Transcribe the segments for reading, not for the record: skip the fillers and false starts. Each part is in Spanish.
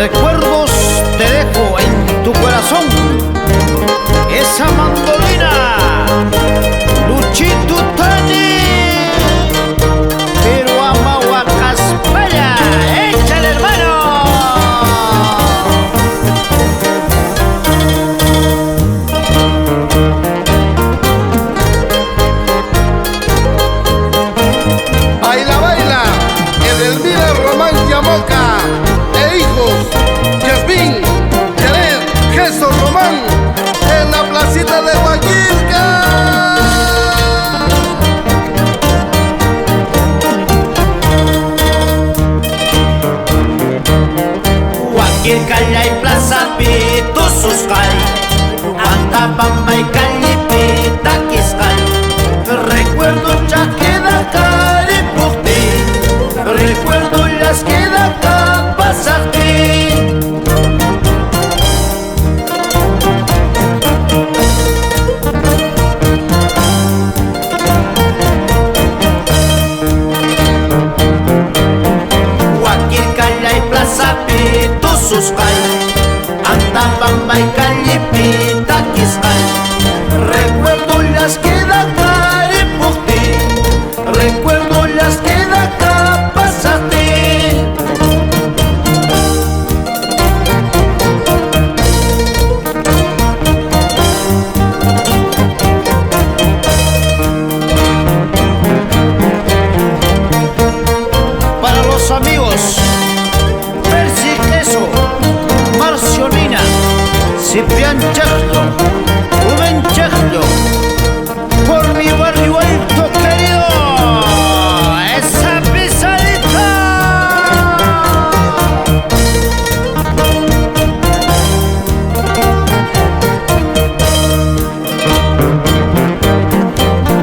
Recuerdos te dejo en tu corazón. Esa mandolina, Luchito Tani, pero ama Huacaspaya. ¡Échale, hermano! Baila, Edelmira Román Yamoca e hijos, Yasmín, Yaret, Jesús Román, en la placita de Huaquilca. Huaquilca y Plaza Pito Suscay, Antabamba y Calipita Quiscay. Recuerdo ya queda cari por ti, recuerdo las queda acá pasarte. Huaquilca y Plaza Pito Suscay, Antabamba y Calipita Quiscay. Recuerdo las queda cari por ti, recuerdo las queda acá pasarte. Para los amigos Percy Queso, Marcionina, Ciprián Chajlo, Rubén Chajlo, por mi barrio alto querido, esa pisadita.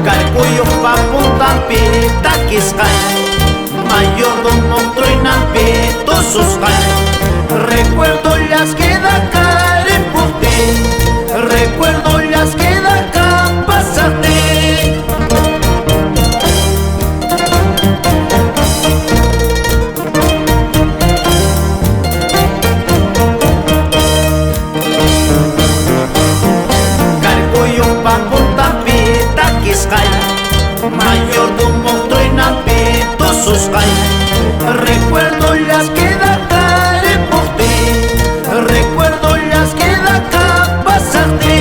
Calcuyo pa' Puntampi, Taquiscay, mayordomo Troinampi, Tosuscay. Recuerdo las queda cari por ti, recuerdo las queda acá pasarte. Carcoyo pa' Puntampi, Taquiscay, mayordomo Troinampi, Tosuscay. Recuerdo las queda cari por ti, recuerdo las queda acá pasarte.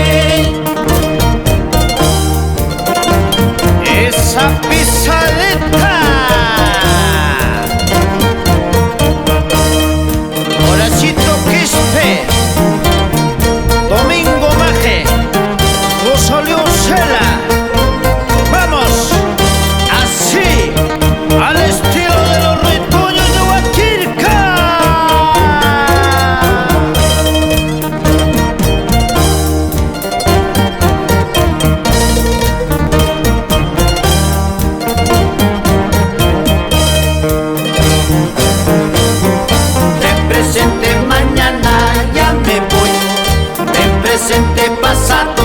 Esa pisadita. Horacito Quispe, Domingo Maje, Rosalío Cela. Vamos, así, al estilo de los retoños de Huaquilca. Ten presente mañana ya me voy, ten presente pasado